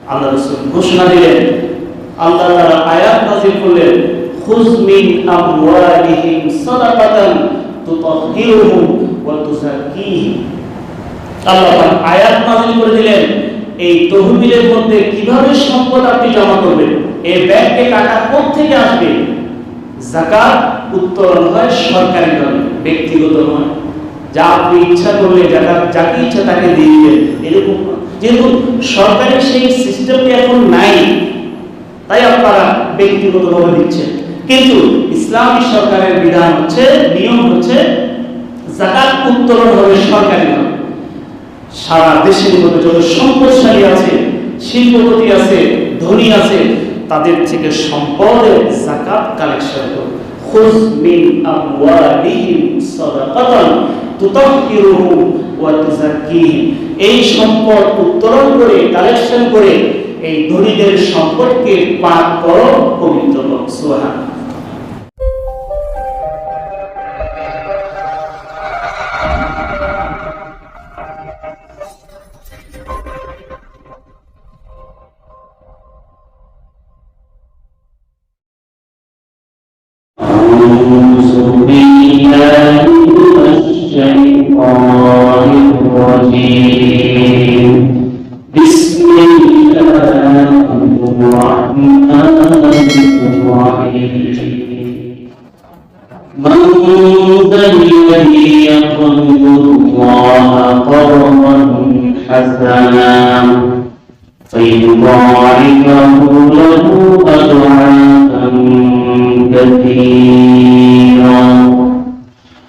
আল্লাহ রাসূল ঘোষণা দিলেন, আল্লাহ তাআলা আয়াত নাযিল করলেন, খুয মিন আমওয়ালিহিম সাদাকাতান তুতাহহিরুহুম ওয়া তুযাক্কিহিম। আল্লাহ পাক আয়াত নাযিল করে দিলেন, এই তহবিলের মধ্যে কিভাবে সম্পদ আপনি জমা করবেন, এই ব্যাংকে টাকা কোথা থেকে আসবে। যাকাত উত্তোলন হয় সরকারিভাবে, ব্যক্তিগত নয়। যা আপনি ইচ্ছা করলে যাকাত যাকে ইচ্ছা তাকে দিয়ে দিবেন, এরকম না। যেহেতু সরকারি সেই সিস্টেমটি এখন নাই, তাই আপনারা ব্যক্তিগতভাবে দিচ্ছেন। কিন্তু ইসলামী সরকারের বিধান হচ্ছে, নিয়ম হচ্ছে, যাকাত উত্তোলন হবে সরকারিভাবে। সারা দেশের মধ্যে যত সম্পদশালী আছে, শিল্পপতি আছে, ধনী আছে, তাদের থেকে সম্পদের যাকাত কালেকশন করবে। খুয মিন আমওয়ালিহিম সাদাকাতান তুতাহহিরুহুম ওয়া তুযাক্কিহিম। এই সম্পদ উত্তোলন করে, কালেকশন করে এই ধনীদের সম্পদকে পাক করো, পবিত্র করো। সুবহানাল্লাহ। بسم الله الرحمن الرحيم. من ذا الذي يقرض الله قرضا حسنا فيضاعفه له أضعافا كثيرا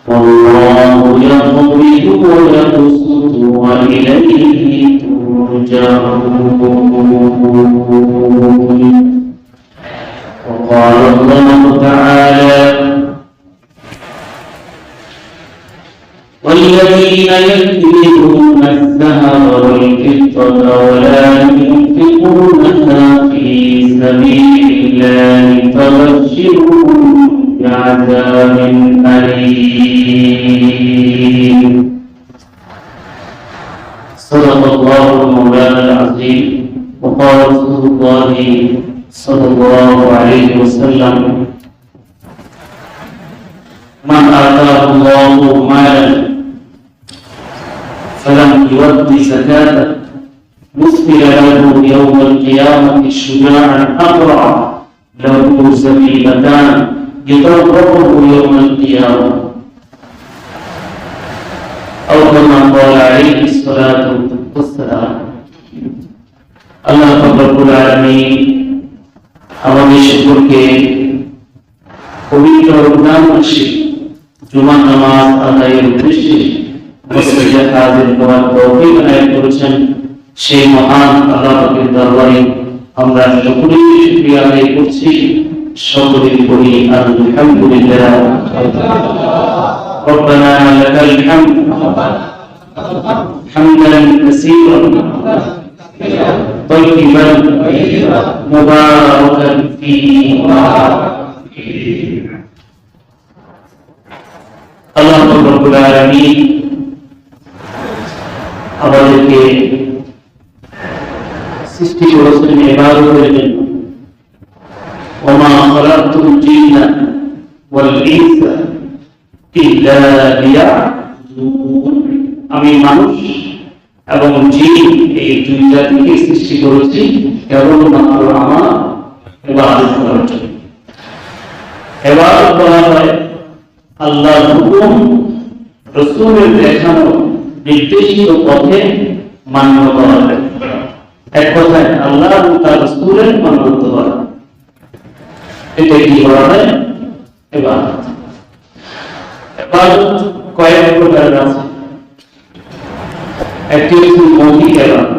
والله يقبض ويبسط وإليه ترجعون. وقال الله تعالى: والذين يكنزون الذهب والفضة ولا ينفقونها في سبيل الله فبشرهم بعذاب أليم. صدق الله مولانا العظيم. وقال رسول الله صلى الله عليه وسلم: من آتاه الله مالا فلم يؤد زكاته مثل له يوم القيامة شجاعا أقرع له زبيبتان يطرقه يوم القيامة أو كما قال عليه الصلاة والسلام. আল্লাহ রব্বুল আলামিন আমাদের সকলকে পবিত্র রমজান মাসে জুমা নামাজ আদায়ের উদ্দেশ্যে মসজিদে হাজির হওয়ার তৌফিক আনায়ত করেছেন। সেই মহান আল্লাহ পাকের দরবারে আমরা সকলেই শুকরিয়া আদায় করছি। সকলেই পড়ি আলহামদুলিল্লাহ। ربنا لك الحمد حمدا كثيرا طيبا مباركا فيه. আল্লাহ রাব্বুল আলামিন আমাদেরকে সৃষ্টি করেছেন ইবাদতের জন্য। ওমা খালাকতুল জিন্না ওয়াল ইনসা ইল্লা লিয়াবুদুন। আমি মানুষ এবং জিন এই দুই জাতিকে সৃষ্টি করেছি কেবলমাত্র আমার ইবাদত করার জন্য। ইবাদত করা হয় আল্লাহর হুকুম, রাসূলের দেখানো নির্দেশিত পথে মান্য করা হয়। এক কথায় আল্লাহ এবং তার রাসূলের মান্য করা, এটা কি বলা হয়? ইবাদত। ইবাদত কয়েক প্রকারের আছে। একটি হচ্ছে মৌখিক ইবাদত,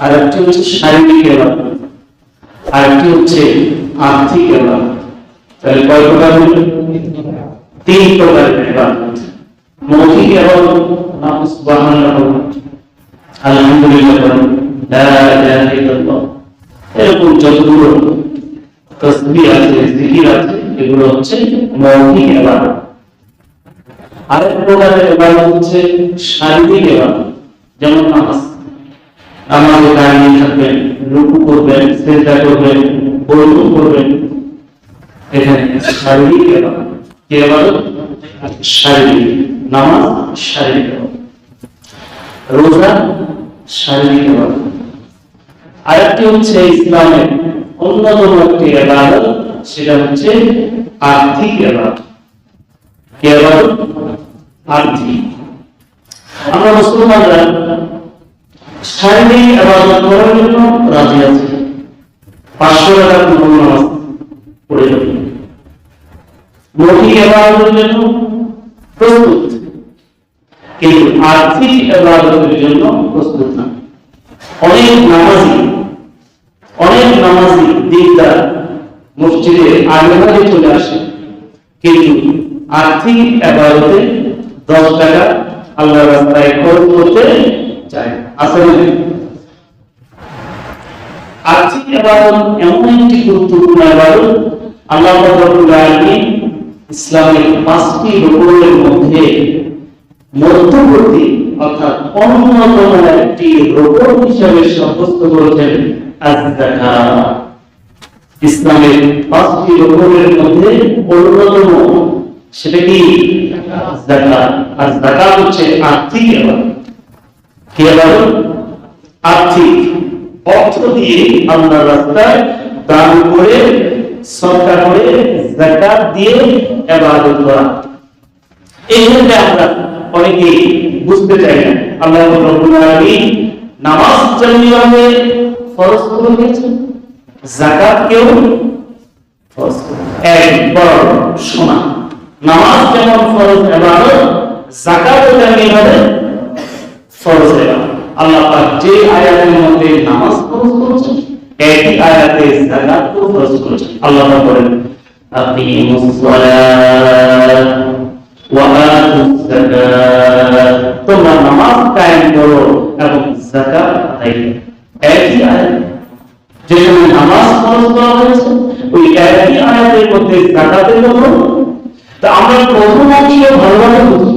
আর একটি হচ্ছে শারীরিক ইবাদত, আর একটি হচ্ছে আর্থিক ইবাদত। তাহলে কয় প্রকার হলো? তিন প্রকারের ইবাদত। মৌখিক ইবাদত নাম সুবহানাল্লাহ, আলহামদুলিল্লাহ, লা ইলাহা ইল্লাল্লাহ, এরকম যতগুলো তাসবিহ আছে, জিকির আছে, এগুলো হচ্ছে মৌখিক ইবাদত। আরেক প্রকারের ইবাদত হচ্ছে শারীরিক ইবাদত, যেমন নামাজ। নামাজে দাঁড়িয়ে থাকবেন, রুকু করবেন, সিজদা করবেন, ওযু করবেন, এখানে শারীরিক ইবাদত। কি ইবাদত? শারীরিক। নামাজ শারীরিক ইবাদত, রোজা শারীরিক ইবাদত। আরেকটি হচ্ছে ইসলামের অন্যতম একটি ইবাদত, সেটা হচ্ছে আর্থিক ইবাদত। কি ইবাদত? আর্থিক। আমরা মুসলমানরা শারীরিক ইবাদত করার জন্য রাজি আছি, 500 টাকা নফল নামাজ পড়ে যাবে, মৌখিক ইবাদতের জন্য প্রস্তুত, কিন্তু আর্থিক ইবাদতের জন্য প্রস্তুত না। অনেক নামাজি দিকদার মসজিদে আগে চলে আসে, কিন্তু আর্থিক ইবাদতে 10 টাকা আল্লাহর রাস্তায় খরচ করতে চায়। আসলে আর্থিক ইবাদত এমন একটি গুরুত্বপূর্ণ ইবাদত, আল্লাহ রাব্বুল আলামিন ইসলামের 5টি রুকুনের মধ্যে মধ্যবর্তী অর্থাৎ অন্যতম একটি রুকুন হিসেবে সাব্যস্ত করেছেন আয-যাকাত। ইসলামের 5টি রুকুনের মধ্যে অন্যতম সেটা কি? যাকাত। আর যাকাত হচ্ছে আর্থিক ইবাদত। কি ইবাদত? আর্থিক। অর্থ দিয়ে আল্লাহর রাস্তায় দান করে, সদকা করে, যাকাত দিয়ে ইবাদত করা। এই জন্য আমরা অনেকে বুঝতে চাই না, আল্লাহ রাব্বুল আলামিন নামাজ যেমন ফরজ করে দিয়েছেন, যাকাত কেও ফরজ করে। একবার শোনা, নামাজ যেমন ফরজ ইবাদত, যাকাতও তেমনি ফরজ ইবাদত। আল্লাহ পাক যে আয়াতের মধ্যে নামাজ ফরজ করেছেন, একই আয়াতে যাকাতও ফরজ করেছেন। আল্লাহ পাক বলেন, আকিমুস সালাত ওয়া আতুস যাকাত, তোমরা নামাজ কায়েম করো এবং যাকাত আদায় করো। একই আয়াত, যেখানে নামাজ ফরজ করা হয়েছে, ওই একই আয়াতের মধ্যে যাকাতের কথা। তা আমরা প্রথম অংশ ভালোভাবে বুঝি,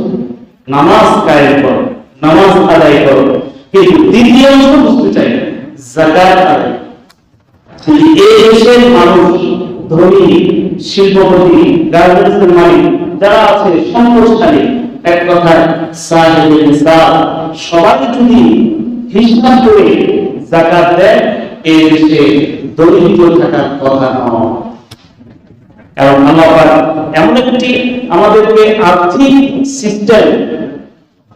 নামাজ কায়েম করো, নামাজ আদায় করো, কিন্তু দ্বিতীয় অংশ বুঝতে চাই না, যাকাত আদায়। এই দেশের মানুষ, ধনী, শিল্পপতি, গার্মেন্টসের মালিক যারা আছে, সম্পদশালী, এক কথায় সাহেবে নিসাব, সবাই যদি হিসাব করে যাকাত দেয়, এই দেশে দরিদ্র থাকার কথা নয়। কারণ আল্লাহ এমন একটি আমাদেরকে আর্থিক সিস্টেম,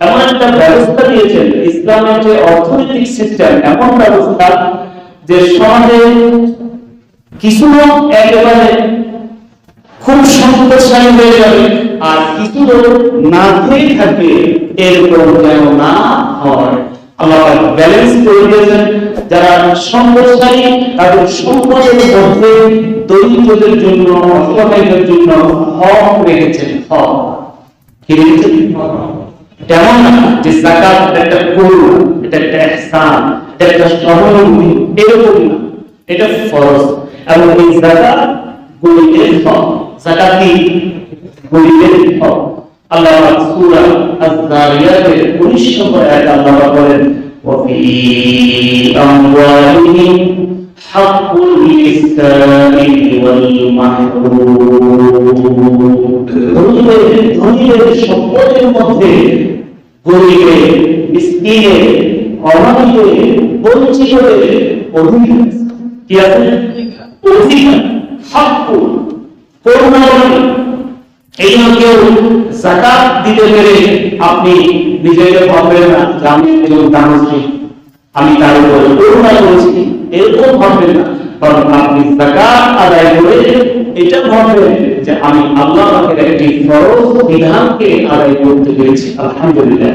এমন একটা ব্যবস্থা দিয়েছেন, ইসলামের যে অর্থনৈতিক সিস্টেম, এমন ব্যবস্থা যে সমাজে কিছু লোক একেবারে খুব সম্পদশালী হয়ে যাবে, আর কিছু লোক না খেয়ে থাকবে, এরকম যেন না হয়। আল্লাহ ব্যালেন্স করে দিয়েছেন। যারা সম্পদশালী, তাদের সম্পদের মধ্যে দরিদ্রদের জন্য, অসহায়দের জন্য হক রেখেছেন। হক কি রেখেছেন? তেমন না যে যাকাত একটা করুণা, এটা একটা ইহসান, এটা একটা সহানুভূতি, এরকম না, এটা ফরজ। এবং এই যাকাত গরিবের হক। যাকাত কি? গরিবের হক। আল্লাহ সূরা আয-যারিয়াতের 19 নম্বর আয়াতে আল্লাহ বলেন, ওয়া ফি আমওয়ালিহিম হাক্কুল লিস-সাইলি ওয়াল মাহরুম। ধনীদের সম্পদের মধ্যে গরিবের, মিসকিনের, অভাবীদের, বঞ্চিতদের অধিকার কি আছে? অধিকার, হাক্কুল, করুণা। এই জন্য কেউ যাকাত দিতে পেরে আপনি নিজেকে ভাববেন না যে আমি একজন দানশীল, আমি তার উপর করুণা করেছি, এরকম ভাববেন না। কারণ আপনি যাকাত আদায় করে এটা ভাববেন যে আমি আল্লাহ পাকের একটি ফরজ বিধানকে আদায় করতে পেরেছি, আলহামদুলিল্লাহ।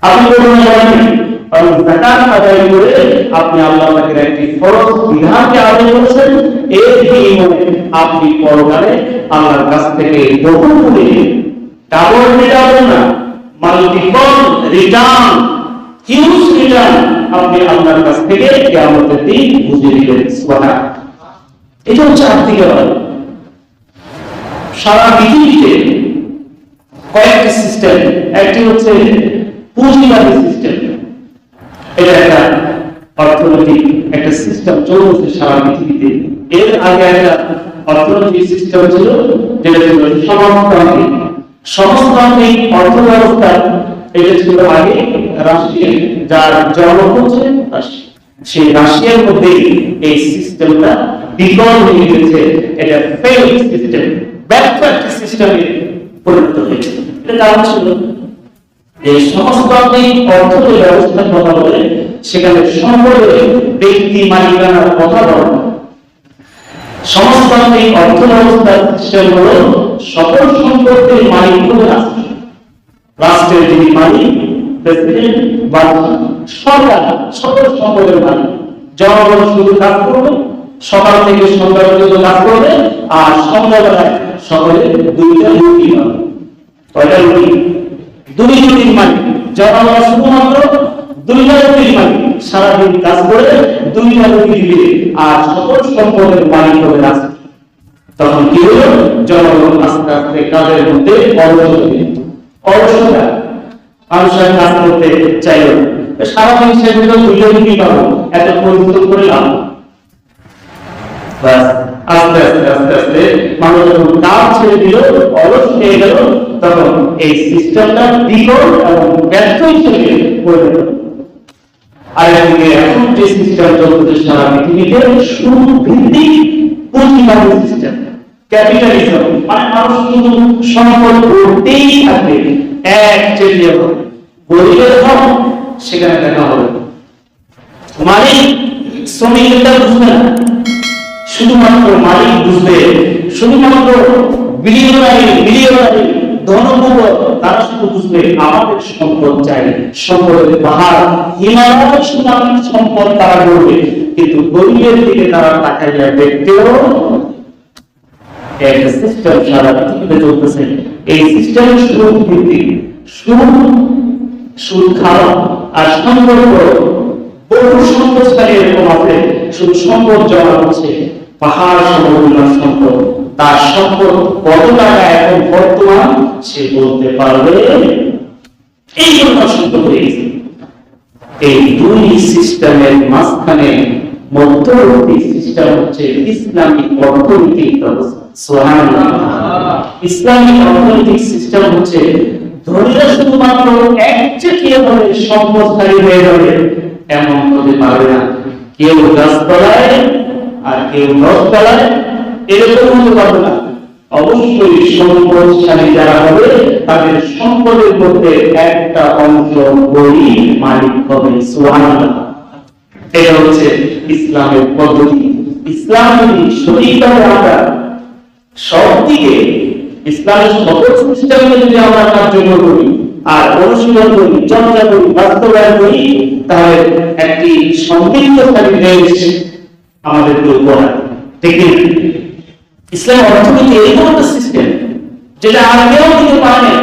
আপনি করুণা করেন, কারণ যাকাত আদায় করে আপনি আল্লাহ পাকের একটি ফরজ বিধানকে আদায় করেছেন, এর বিনিময়ে আপনি পরকালে আল্লাহর কাছ থেকে বহুগুণে, ডাবল রিটার্ন না, মাল্টিপল রিটার্ন, হিউজ রিটার্ন আপনি আল্লাহর কাছ থেকে কিয়ামতের দিন বুঝিয়ে দিবেন। সুবহানাল্লাহ। এটা হচ্ছে আর্থিক ইবাদত। সারা পৃথিবীতে কয়েকটি সিস্টেম, একটি হচ্ছে পুঁজিবাদী সিস্টেম। এটা একটা অর্থনৈতিক একটা সিস্টেম চলছে সারা পৃথিবীতে। এর আগে একটা অর্থনৈতিক সিস্টেম ছিল যেটা ছিল সমাজতান্ত্রিক। সমাজতান্ত্রিক অর্থ ব্যবস্থা এটা ছিল আগে রাশিয়ান, যার জনক হচ্ছে রাশিয়া। সেই রাশিয়ার মধ্যে এই সিস্টেমটা বিকল হয়ে গেছে। এটা ফেইল সিস্টেম, ব্যর্থ একটা সিস্টেমে পরিণত হয়েছে। এটা কারণ ছিল এই সমাজতান্ত্রিক অর্থ ব্যবস্থার কথা বলে সেখানে সম্পদের ব্যক্তি মালিকানার কথা বলে। সমাজতান্ত্রিক অর্থ ব্যবস্থার সিস্টেম হলো সকল সম্পদের মালিক হলো রাষ্ট্র। রাষ্ট্রের যিনি মালিক, প্রেসিডেন্ট বা সরকার সকল সম্পদের মালিক। জনগণ শুধু কাজ করবে, সকাল থেকে সন্ধ্যা পর্যন্ত কাজ করবে, আর সন্ধ্যাবেলায় সকলে দুইটা রুটি পাবে। কয়টা রুটি? দুই রুটির মালিক। জনগণ শুধুমাত্র দুইটা রুটির মালিক, সারাদিন কাজ করে দুইটা রুটি দিবে, আর সকল সম্পদের মালিক হবে রাষ্ট্র। তখন কি হলো? জনগণ আস্তে আস্তে কাজের মধ্যে অলসতা, মানুষের কাজ করতে চাইল সারাদিন সেগুলো দুইটা রুটি পাবো, এত পরিশ্রম করে লাভ। আস্তে আস্তে আস্তে আস্তে মানুষ যখন কাজ ছেড়ে দিল, অলস হয়ে গেল, তখন এই সিস্টেমটা বিকল এবং ব্যর্থ হিসেবে পরিণত হল। আর একদিকে এখন যে সিস্টেম চলছে সারা পৃথিবীতে সুদ ভিত্তিক পুঁজিবাদী সিস্টেম, ক্যাপিটালিজম, মানে মানুষ শুধু সম্পদ করতেই থাকবে, এক চেটিয়ে হবে। গরিবের হক সেখানে দেখা হবে, মালিক শ্রমিকটা বুঝবে না, শুধুমাত্র মালিক বুঝবে। শুধুমাত্র বিলিয়নারি ধনকুব তারা শুধু বুঝবে আমাদের সম্পদ চাই, সম্পদের পাহাড় হিমালয় সমান সম্পদ তারা করবে, কিন্তু গরিবের দিকে তারা তাকাইয়া দেখতেও। একটা সিস্টেম সারা পৃথিবীতে চলতেছে। এই সিস্টেম সুদ ভিত্তিক, সুদ খাওয়া আর সম্পর্ক। বহু সম্পদশালী এরকম আছে, শুধু সম্পদ জমা হচ্ছে, পাহাড় সমুদ্র সম্পদ। তার সম্পদ কত টাকা এখন বর্তমান সে বলতে পারবে, এই জন্য সম্পদ হয়ে গেছে। এই দুই সিস্টেমের মাঝখানে মধ্যবর্তী সিস্টেম হচ্ছে ইসলামিক অর্থনৈতিক ব্যবস্থা। সুবহানাল্লাহ। ইসলামিক অর্থনৈতিক সিস্টেম হচ্ছে ধনীরা শুধুমাত্র একচেটিয়া ভাবে সম্পদশালী হয়ে যাবে এমন হতে পারবে না। কেউ গাছতলায় আর কেউ নদতলায় এরকম হতে পারবে না। অবশ্যই সম্পদশালী যারা হবে তাদের সম্পদের মধ্যে একটা অংশ গরিব মালিক হবে। সুবহানাল্লাহ। এটা হচ্ছে ইসলামের পদ্ধতি। ইসলাম যদি সঠিকভাবে আমরা সব দিকে ইসলামের সকল সিস্টেমে যদি আমরা কার্যকর করি আর অনুশীলন করি, চর্চা করি, বাস্তবায়ন করি, তাহলে একটি সমৃদ্ধশালী দেশ আমাদেরকে উপহার। ঠিক না? ইসলাম অর্থনীতি এরকম একটা সিস্টেম যেটা আর কেউ দিতে পারে না।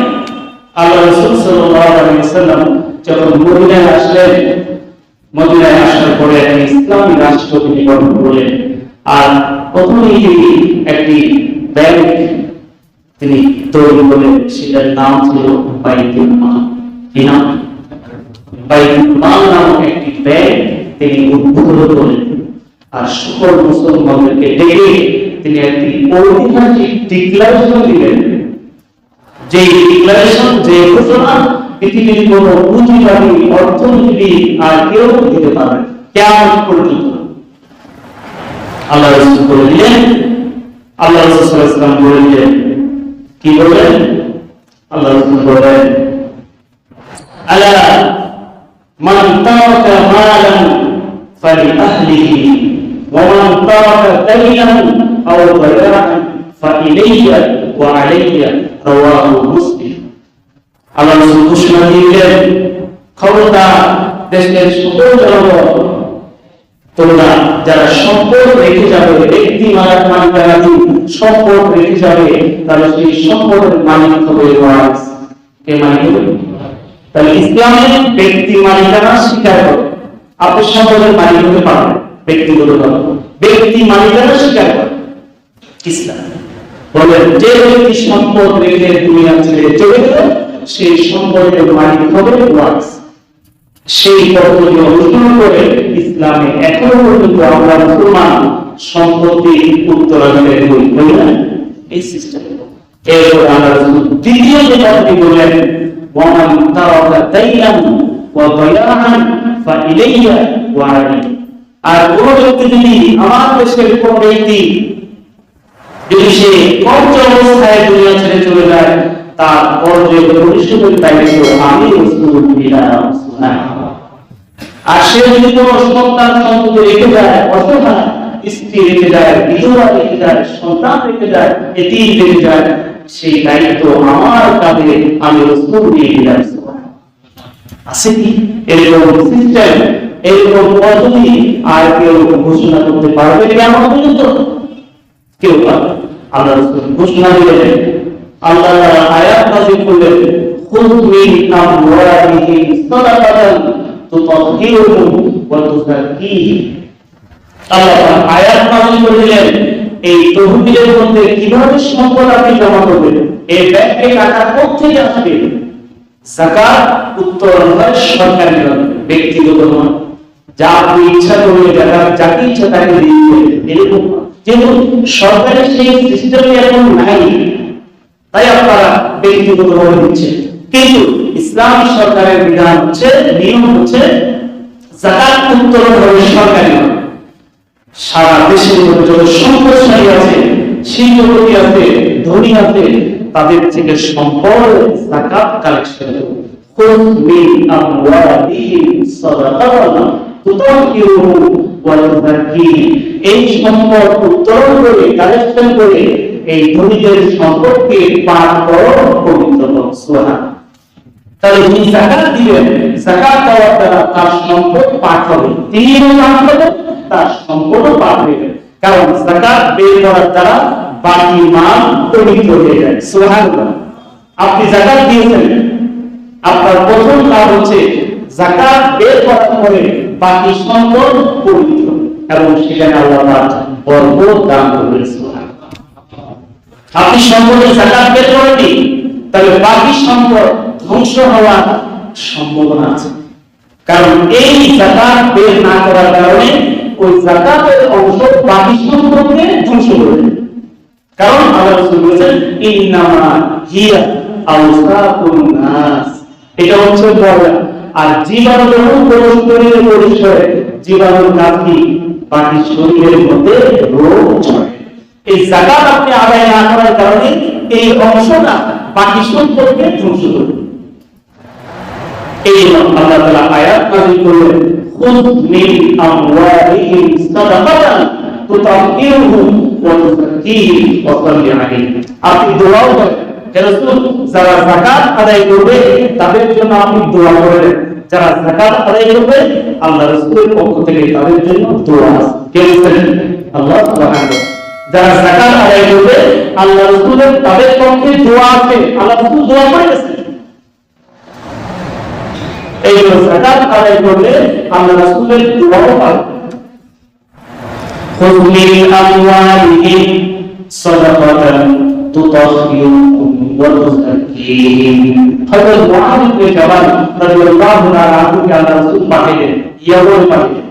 আল্লাহ রাসূল সাল্লাল্লাহু আলাইহি ওয়াসাল্লাম যখন মদিনায় আসলেন, মদিনায় আসার পরে একটি ইসলামী রাষ্ট্র তিনি গঠন করলেন। আর প্রথমেই একটি ব্যাংক তিনি তৈরি করলেন, সেটার নাম ছিল বাইতুল মাল। কি নাম? বাইতুল মাল নামক একটি ব্যাংক তিনি উদ্বোধন করলেন। আর সকল মুসলমানদেরকে ডেকে তিনি একটি ঐতিহাসিক ডিক্লারেশন দিলেন, যে ডিক্লারেশন, যে ঘোষণা পৃথিবীর কোন পুঁজিবাদী অর্থনীতিবিদ আর কেউ দিতে পারবে না কিয়ামত পর্যন্ত। আল্লাহ রাসূল বলে দিলেন, আল্লাহ রাসূল সাল্লাল্লাহু আলাইহি ওয়াসাল্লাম বলে দিলেন, কি বলেন? আল্লাহ রাসূল বলেন, আলা মান তারাকা মালান ফালি আহলিহি ওয়া মান তারাকা দাইনান আও বায়া'আন ফাইলাইয়া ওয়া আলাইয়া, রাওয়াহু মুসলিম। আল্লাহ রাসূল ঘোষণা দিলেন, খবরদার দেশের সকল জনগণ, তোমরা যারা সম্পদ রেখে যাবে, ব্যক্তি মালিকানাধীন সম্পদ রেখে যাবে, তাহলে সেই সম্পদের মালিক হবে ওয়ারিস। কে মালিক হবে? তাহলে ইসলামের ব্যক্তি মালিকানা স্বীকার করে আপনি সম্পদের মালিক হতে পারবেন। ব্যক্তিগতভাবে ব্যক্তি মালিকানা স্বীকার করে ইসলাম বলেন, যে ব্যক্তি সম্পদ রেখে দুনিয়া ছেড়ে চলে গেল সেই সম্পদের মালিক হবে ওয়ারিস। সেই পদ্ধতি অনুসরণ করে ইসলামে এখনো পর্যন্ত আমরা মুসলমান সম্পত্তি উত্তরাধিকারী করি না, এই সিস্টেম। এরপর আমরা দ্বিতীয় যে কথাটি বললেন, ওয়ামান তারাকা দাইয়ান ওয়া দায়ান ফাইলাইয়া ওয়ারি। আর কোন ব্যক্তি যদি আমার দেশের কোন ব্যক্তি যদি সে কর্জ অবস্থায় দুনিয়া ছেড়ে চলে যায়, তার কর্জের পরিশোধের দায়িত্ব আমি রাসূলুল্লাহ। আর সে যদি কোনো সন্তান সন্ততি রেখে যায়, অসহায় স্ত্রী রেখে যায়, বিধবা রেখে যায়, সন্তান রেখে যায়, এতিম রেখে যায়, সেই দায়িত্ব আমার কাঁধে, আমি রাসূল দিয়ে দিলাম। আছে কি এরকম সিস্টেম, এরকম পদ্ধতি আর কেউ ঘোষণা করতে পারবে কেমন পর্যন্ত? কেউ পারবে? আল্লাহ রাসূল ঘোষণা দিলেন, আল্লাহ তাআলা আয়াত নাযিল করলেন, খুয মিন আমওয়ালিহিম সাদাকাতান তুতাহহিরুহুম ওয়া তুযাক্কিহিম। আল্লাহ তাআলা আয়াত নাযিল করে দিলেন, এই তহবিলের মধ্যে কিভাবে সম্পদ আপনি জমা করবেন, এই ব্যাংকে টাকা কোথেকে আসবে? যাকাত উত্তোলন হয় সরকারি নিয়মে, ব্যক্তিগত নয়। যা আপনি ইচ্ছা করলে যাকে ইচ্ছা তাকে দিয়ে এরকম। যেহেতু সরকারি সেই সিস্টেমে এখন নাই, তাই আপনারা ব্যক্তিগতভাবে দিচ্ছেন। কিন্তু ইসলামী সরকারের বিধান হচ্ছে, নিয়ম হচ্ছে, যাকাত উত্তোলন হবে সরকারি নয়। সারা দেশের মধ্যে যত সম্পদশালী আছে, শিল্পপতি আছে, ধনী আছে, তাদের থেকে সম্পদ যাকাত কালেকশন করবে। খুয মিন আমওয়ালিহিম সাদাকাতান তুতাহহিরুহুম ওয়া তুযাক্কিহিম। এই সম্পদ উত্তোলন করে, কালেকশন করে এই ধনীদের সম্পদকে পাক করো, পবিত্র করো। সুবহানাল্লাহ। তাহলে যিনি যাকাত দিবেন, যাকাত দেওয়ার দ্বারা তার সম্পদ পাক হবে, তিনিও পাক হবেন, তার সম্পদও পাক হবে। কারণ যাকাত বের করার দ্বারা বাকি মাল পবিত্র হয়ে যায়। সুবহানাল্লাহ। আপনি যাকাত দিয়েছেন, আপনার প্রথম কাজ হচ্ছে যাকাত বের করার পরে বাকি সম্পদ পবিত্র, এবং সেখানে আল্লাহ তাআলা বরকত দান করবেন। সুবহানাল্লাহ। আপনি সম্পদের যাকাত বের করেননি, তাহলে বাকি সম্পদ ধ্বংস হওয়ার সম্ভাবনা আছে। কারণ এই যাকাত বের না করার কারণে ওই যাকাতের অংশ বাকি সম্পদকে ধ্বংস করে। কারণ আল্লাহ রাসূল বলেছেন, ইন্নামা হিয়া আওসাকুন নাস। এটা হচ্ছে বর্গা। আর জীবাণু যখন কোন শরীরে প্রবেশ করে, জীবাণুর কাজ কি? বাকি শরীরের মধ্যে রোগ ছড়ায়। এই যাকাত আপনি আদায় না করার কারণে এই অংশটা বাকি সম্পদকে ধ্বংস করে। এই আল্লাহ তাআলা আয়াত নাযিল করলেন, খুয মিন আমওয়ালিহিম সাদাকাতান তুতাহহিরুহুম ওয়া তুযাক্কিহিম ওয়া সাল্লি আলাইহিম। আপনি দোয়া করেন, হে রাসূল, যারা যাকাত আদায় করবে তাদের জন্য আপনি দোয়া করেন। যারা যাকাত আদায় করবে, আল্লাহ রাসূলের পক্ষ থেকে তাদের জন্য দোয়া আছে। কে বলেন? আল্লাহ সুবহানাহু। যারা যাকাত আদায় করবে, আল্লাহ রাসূলের তাদের পক্ষে দোয়া আছে। আল্লাহ রাসূল দোয়া করে গেছেন। এই যাকাত আদায় করলে আল্লাহ রাসূলের দোয়াও পাবে। খুয মিন আমওয়ালিহিম সাদাকাতান তুতাহহিরুহুম ওয়া তুযাক্কিহিম। হযরত মুআয ইবনে জাবাল রাদিয়াল্লাহু তাআলা আনহুকে আল্লাহ রাসূল পাঠালেন, ইয়ামান পাঠালেন।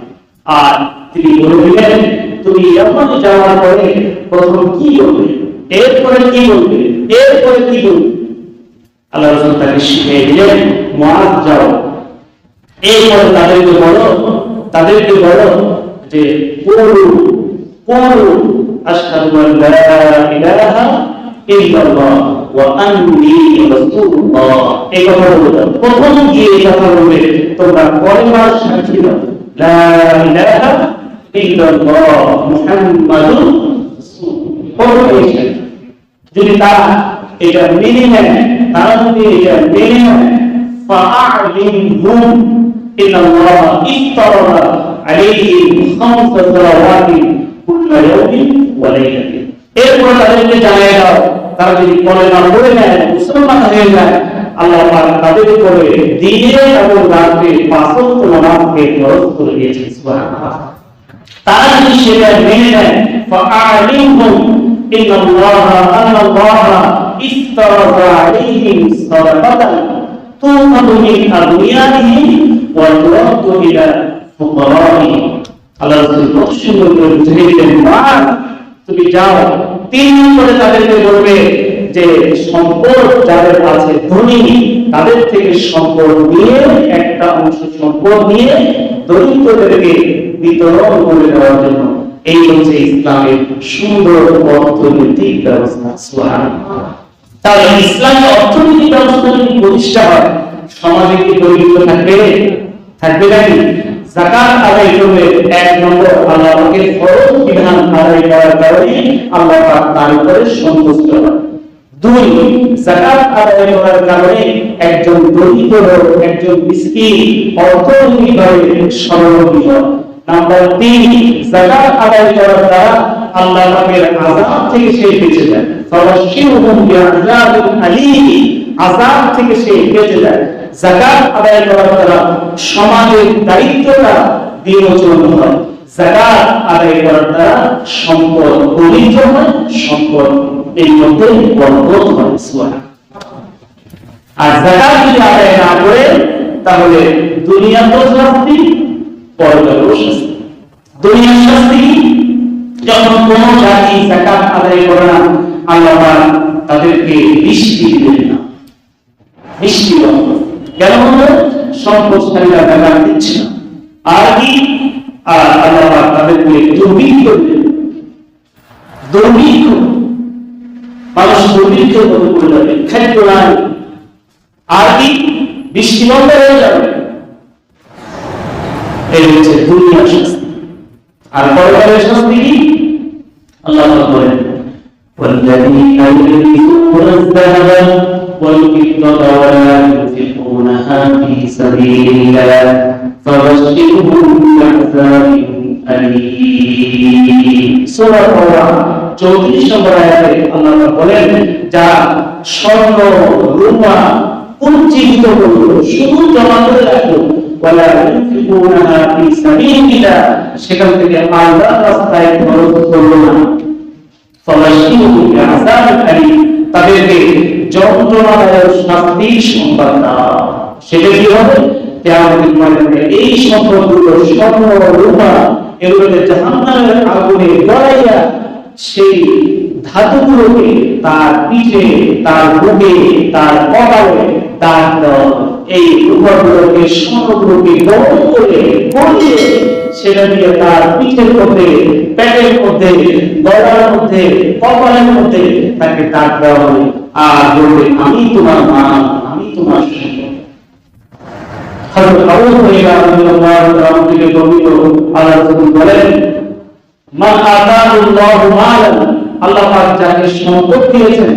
আর তিনি বললেন, তুমি ইয়ামান যাওয়ার পরে প্রথম কি করবে, এরপরে কি বলবে, এরপরে কি বলবে? আল্লাহ রাসূল তাকে শিখিয়ে দিলেন, মুআয যাও, এরপরে তাদেরকে বলো যে কুলু আশহাদু আন লা ইলাহা ইল্লাল্লাহ ওয়া আন্নী রাসূলুল্লাহ। এই কথা বলতে প্রথম গিয়ে এই কথা বলবে, তোমরা কলেমার সাক্ষী দাও, লা ইলাহা ইল্লাল্লাহ মুহাম্মাদুর রাসূলুল্লাহ। যদি তারা এটা মেনে নেয়, তারা যদি এটা মেনে নেয়, فأعلمهم إن الله افترض عليهم 5 صلوات كل يوم وليلة। এরপর তাদেরকে জানিয়ে দাও, তারা যদি কলেমা পড়ে নেয়, মুসলমান হয়ে যায়, আল্লাহ পাক তাদের উপরে দিনে এবং রাতে 5 ওয়াক্ত নামাজকে ফরজ করে দিয়েছেন। সুবহানাল্লাহ। তারা যদি সেটা মেনে নেয়, فأعلمهم إن الله افترض عليهم صدقة تؤخذ من أغنيائهم ওয়া তুরাদ্দু ইলা ফুকারাহি। আল্লাহ রাসূল প্রশ্ন করে বুঝাইলেন, মা তুমি যাও 3 নম্বরে তাদেরকে বলবে যে সম্পদ যাদের আছে ধনী তাদের থেকে সম্পদ নিয়ে একটা অংশ সম্পদ নিয়ে দরিদ্রদেরকে বিতরণ করে দেওয়ার জন্য। এই হচ্ছে ইসলামের সুন্দর অর্থনৈতিক ব্যবস্থা। সুবহানাল্লাহ। তাহলে ইসলামের অর্থনৈতিক ব্যবস্থা যদি প্রতিষ্ঠা হয়, সমাজে কি দরিদ্র থাকবে নাকি? যাকাত আদায় করলে 1 নম্বর আল্লাহ পাকের ফরজ বিধান আদায় করার কারণে আল্লাহ পাক তার উপরে সন্তুষ্ট হন। 2, যাকাত আদায় করার কারণে একজন দরিদ্র লোক, একজন মিসকিন অর্থনৈতিকভাবে স্বাবলম্বী হয়। নাম্বার 3, যাকাত আদায় করার দ্বারা আল্লাহ পাকের আযাব থেকে সে বেঁচে যায়। ফাবাশশিরহুম বিআযাবিন আলীম, আযাব থেকে সে বেঁচে যায়। যাকাত আদায় করার দ্বারা সমাজের দায়িত্বটা বিমোচন হয়। যাকাত আদায় করার দ্বারা সম্পদ পবিত্র হয়, সম্পদ এই মধ্যে বরকত হয়। সুবহানাল্লাহ। আর যাকাত যদি আদায় না করে তাহলে দুনিয়াতেও শাস্তি, পরকালেও শাস্তি। দুনিয়ার শাস্তি যখন কোন জাতি যাকাত আদায় করে না, আল্লাহ পাক তাদেরকে বৃষ্টি দিবেন না, বৃষ্টি বন্ধ। কেন বন্ধ? সম্পদশালীরা যাকাত দিচ্ছে না। আর কি? আল্লাহ পাক তাদেরকে দুর্ভিক্ষ দিবেন। দুর্ভিক্ষ, মানুষ দুর্ভিক্ষের মধ্যে পড়ে যাবে, খাদ্য নাই। আর কি? বৃষ্টি বন্ধ হয়ে যাবে। এই হচ্ছে দুনিয়ার শাস্তি। আর পরকালের শাস্তি কি? আল্লাহ পাক বলেন, والذين يلبسون الذهب والفضة ولا ينفقونها في سبيل الله فبشرهم بعذاب أليم। সূরা তাওবা 34 নম্বর আয়াতে আল্লাহ পাক বলেন, যারা স্বর্ণ রূপা উজ্জীবিত করলো, শুধু জমা করে রাখলো, ওয়ালা ইউনফিকুনাহা ফি সাবিলিল্লাহ, সেখান থেকে আল্লাহর রাস্তায় খরচ করলো না, ফাবাশশিরহুম বিআযাবিন আলীম, তাদেরকে যন্ত্রণাদায়ক শাস্তির সংবাদ দাও। সেটা কি হবে? কিয়ামতের ময়দানে এই সম্পদগুলো, স্বর্ণ রূপা, এগুলোকে জাহান্নামের আগুনে জ্বালাইয়া সেই ধাতুগুলোকে তার পিঠে, তার বুকে, তার কপালে দাগ দাও। এই রূপাগুলোকে, স্বর্ণগুলোকে গরম করে গলিয়ে সেটা দিয়ে তার পিঠের মধ্যে, পেটের মধ্যে, গলার মধ্যে, কপালের মধ্যে তাকে দাগ দেওয়া হবে। আর বলবে, আমি তোমার মা, আমি তোমার সম্পদ। হযরত আবু হুরায়রা রাদিয়াল্লাহু তাআলা থেকে বর্ণিত, আল্লাহ রাসূল বলেন, মান আতাহুল্লাহু মালান, আল্লাহ পাক যাকে সম্পদ দিয়েছেন,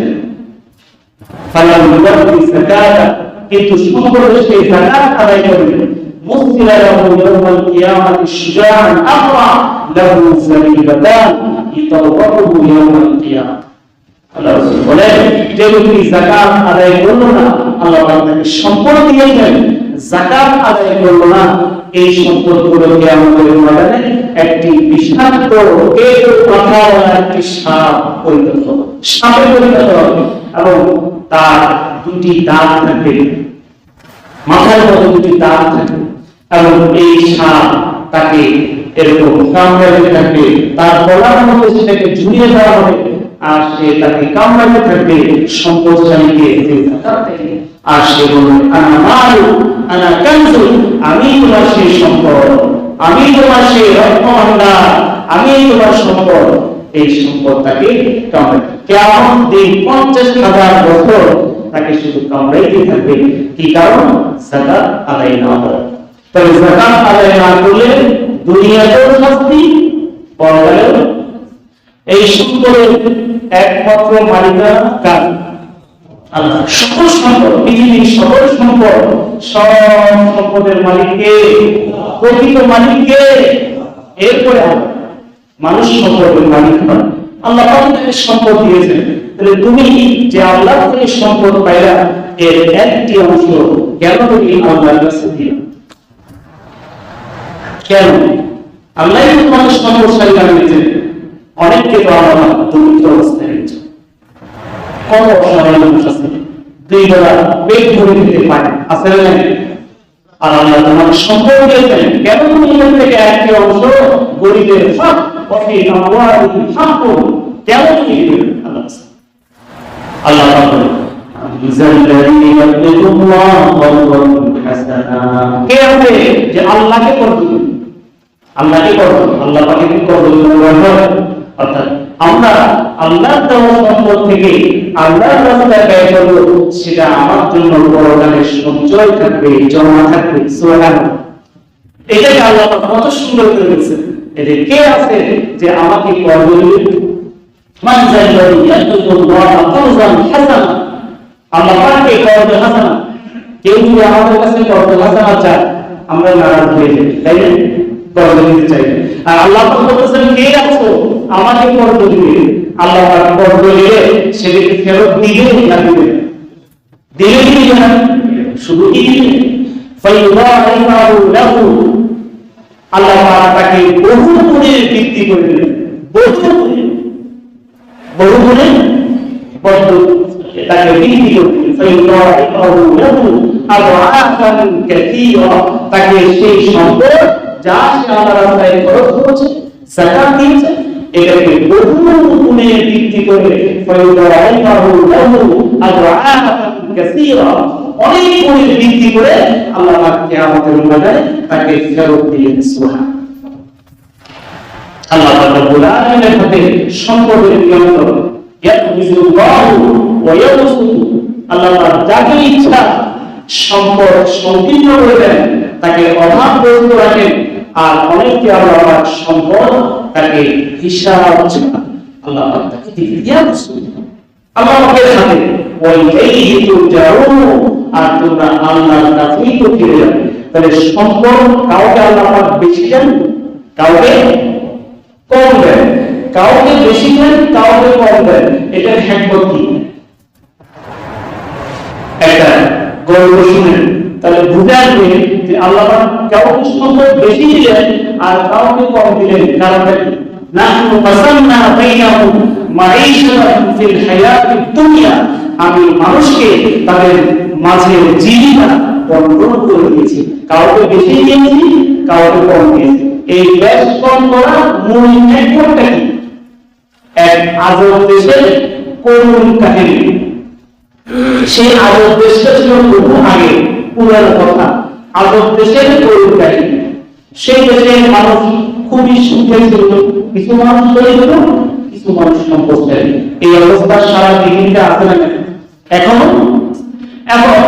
ফালাম ইউআদ্দি যাকাতা, কিন্তু সম্পদের সেই যাকাত আদায় করবে, মুসিলা লাহু ইয়াওমাল কিয়ামাতি শুজাআন আকরা লাহু সারিবাতান ইতাওয়াকুহু ইয়াওমাল কিয়ামাহ। আল্লাহ রাসূল বলেন, যে ব্যক্তি যাকাত আদায় করলো না, আল্লাহ পাক তাকে সম্পদ দিয়েছেন, যাকাত আদায় করলো না, এই সম্পদগুলো কিয়ামতের ময়দানে একটি বিষাক্ত পেট মাথাওয়ালা একটি সাপ পরিণত হবে, সাপে পরিণত হবে, এবং তার 2টি দাঁত থাকবে, মাথার মধ্যে 2টি দাঁত থাকবে, এবং এই সাপ তাকে এরকম কামড়াতে থাকবে, তার গলার মধ্যে সেটাকে ঝুলিয়ে দেওয়া হবে, আর সে তাকে কামড়াতে থাকবে সম্পদশালীকে যাকাত থেকে। আর সে বলবে, আনা মালু আনা কানজু, আমি তোমার সেই সম্পদ, আমি তোমার সেই রত্নভাণ্ডার, আমি তোমার সম্পদ। এই সম্পদ তাকে কামড়াবে। কিয়ামত দিন 50,000 বছর তাকে শুধু কামড়াইতে থাকবে। কি কারণ? যাকাত আদায় না করা। তবে যাকাত আদায় না করলে দুনিয়াতেও শাস্তি, পরকালেও। এই সম্পদের একমাত্র মালিকানা কার? আল্লাহ। সকল সম্পদ, পৃথিবীর সকল সম্পদ, সব সম্পদের মালিককে, প্রকৃত মালিককে। এরপরে মানুষ সম্পদের মালিক নয়, আল্লাহ আপনাকে সম্পদ দিয়েছেন। তাহলে তুমি যে আল্লাহ থেকে সম্পদ পাইলা, এর একটি অংশ কেন তুমি আল্লাহর কাছে দিও? কেন? আল্লাহ তোমাকে সম্পদশালী বানিয়েছেন। অনেককে তো আল্লাহ দরিদ্র অবস্থায় রেখেছে। কত অসহায় মানুষ আছে, 2 বেলা পেট ভরে দিতে পারে, আছে না? আর আল্লাহ তোমাকে সম্পদ দিয়েছেন, কেন তুমি এখান থেকে একটি অংশ গরিবের হক অফি আমওয়ালিহিম হাক্কুন কেন তুমি দিবেন? আল্লাহ বলেন কে আছে যে আল্লাহকে কর দিবে, আল্লাহকে কর, আল্লাহ পাকে কর দিবে। অর্থাৎ আমরা আল্লাহর দেওয়া সম্পদ থেকে আল্লাহর রাস্তায় ব্যয় করব, সেটা আমার জন্য পরকালে সঞ্চয় থাকবে, জমা থাকবে। সুবহানাল্লাহ, এটাকে আল্লাহ কত সুন্দর করে বলেছেন। এতে কে আছে যে আমাকে কর দিবে? মান যাল্লাযী ইয়াকুল্লাহু ফাওজান হাসানা, আল্লাহ পাককে কর হাসানা। কেউ যদি আমাদের কাছে কর হাসানা চায়, আমরা নারাজ হয়ে যাই, তাই না? কর দিতে চাই। আর আল্লাহ পাক বলেছেন কে আছো আমাকে কর দিবে, আল্লাহ পাক কর দিলে সেটাকে ফেরত দিবে না দিবে? দিলে দিবে না, শুধু দিবে। ফাইয়ুদাইফাহু লাহু, আল্লাহ পাক তাকে বহু গুণে বৃদ্ধি করে দিবেন, বহু গুণে তাকে বৃদ্ধি করে দিবেন। ফাইয়ুদাইফাহু লাহু আদআফান কাসীরা, তাকে সেই সম্পদ যা সে আল্লাহর রাস্তায় খরচ করেছে, যাকাত দিয়েছে, এটাকে বহু গুণে বৃদ্ধি করে ফায়ুদাইফাহু লাহু আদআফান কাসীরা, অনেক গুণে বৃদ্ধি করে আল্লাহ পাক কিয়ামতের ময়দানে তাকে ফেরত দিবেন। সুবহানাল্লাহ, আল্লাহ পাক রব্বুল আলামিনের হাতে সম্পদের নিয়ন্ত্রণ। ইয়াকুযুল্লাহু ওয়া ইয়াবসুতু, আল্লাহ পাক যাকে ইচ্ছা সম্পদ সংকীর্ণ করে দেন, তাকে অভাবগ্রস্ত রাখেন। আর অনেককে আল্লাহ পাক সম্পদ তাকে হিসাব আল্লাহ পাক তাকে দিয়ে দিয়েছেন। আল্লাহ পাকের হাতে ওই এই তুজারু, আর তোমরা আল্লাহর কাছেই তো ফিরে যাবে। তাহলে সম্পদ কাউকে আল্লাহ পাক বেশি দেন, কাউকে কম দেন, কাউকে বেশি দেন, কাউকে কম দেন। এটার হিকমত কি? একটা গল্প শুনেন, তাহলে বুঝে আসবে যে আল্লাহ পাক কাউকে সম্পদ বেশি দিলেন আর কাউকে কম দিলেন। কারণটা কি? নাহনু কাসামনা বাইনাহুম মাঈশাতাহুম ফিল হায়াতিদ দুনিয়া, আমি মানুষকে তাদের মাঝে জীবিকা বন্টন করে দিয়েছি, কাউকে বেশি দিয়েছি, কাউকে কম দিয়েছি। এই বেশ কম করা মূল হিকমতটা কি? এক আজব দেশের করুণ কাহিনী। সেই আজব দেশটা ছিল বহু আগে, পুরানো কথা। আজব দেশের করুণ কাহিনী। সেই দেশের মানুষ খুবই সুখে ছিল, কিছু মানুষ দরিদ্র, কিছু মানুষ সম্পদশালী। এই অবস্থা সারা পৃথিবীতে আছে না এখনো? এখন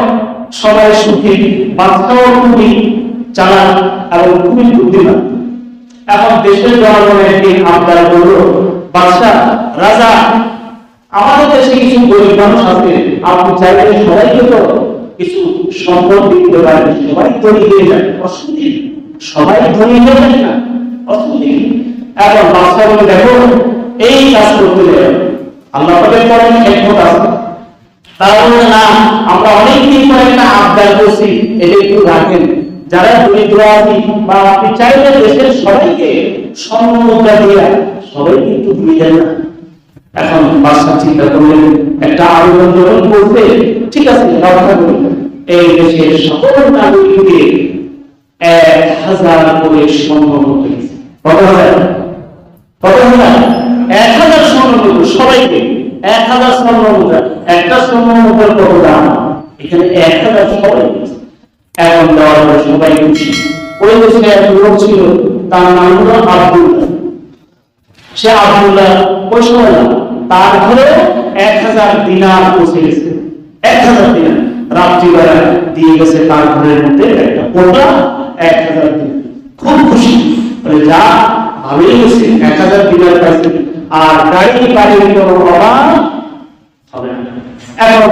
সবাই সুখী, বাচ্চাও খুবই চালাক এবং খুবই বুদ্ধিমান। এখন দেশের জনগণের একটি আবদার করলো, বাদশা, রাজা, আমাদের দেশে কিছু গরিব মানুষ আছে, আপনি চাইলে সবাইকে তো কিছু সম্পদ দিতে পারেন, সবাই ধনী হয়ে যায়, অসুবিধা, সবাই ধনী হয়ে যায় না, অসুবিধা। এখন বাদশা বলে, দেখো এই কাজ করতে যাবে, আল্লাহ পাকের পরে হিকমত আছে। তারা বলে, না, আমরা অনেকদিন পরে একটা আবদার করছি, এটা একটু রাখেন। যারা দরিদ্র আছি বা আপনি চাইলে দেশের সবাইকে স্বর্ণ মুদ্রা দিয়ে সবাই কিন্তু দিয়ে যায় না। এখন বাদশা চিন্তা করলেন, একটা আবেদন যখন করতে, ঠিক আছে, রক্ষা করুন, এই দেশের সকল নাগরিককে 1000 করে স্বর্ণ মুদ্রা দিয়েছে। কত হাজার? 1000 স্বর্ণ মুদ্রা, সবাইকে 1000 স্বর্ণ মুদ্রা। একটা স্বর্ণ মুদ্রার কত দাম? এখানে 1000 সবাই দিয়েছে। এখন দেওয়ার পরে সবাই খুশি। ওই দেশে এক লোক ছিল, তার নাম হলো আব্দুল্লাহ। সে আব্দুল্লাহ পয়সাওয়ালা, তার ঘরে 1000 দিনার পৌঁছে গেছে। 1000 দিনার রাত্রিবেলা দিয়ে গেছে তার ঘরের মধ্যে একটা পোটা 1000 দিনার। খুব খুশি, বলে যা ভালোই গেছে, 1000 দিনার পাইছে, আর গাড়ি বাড়ির কোনো অভাব হবে না। এখন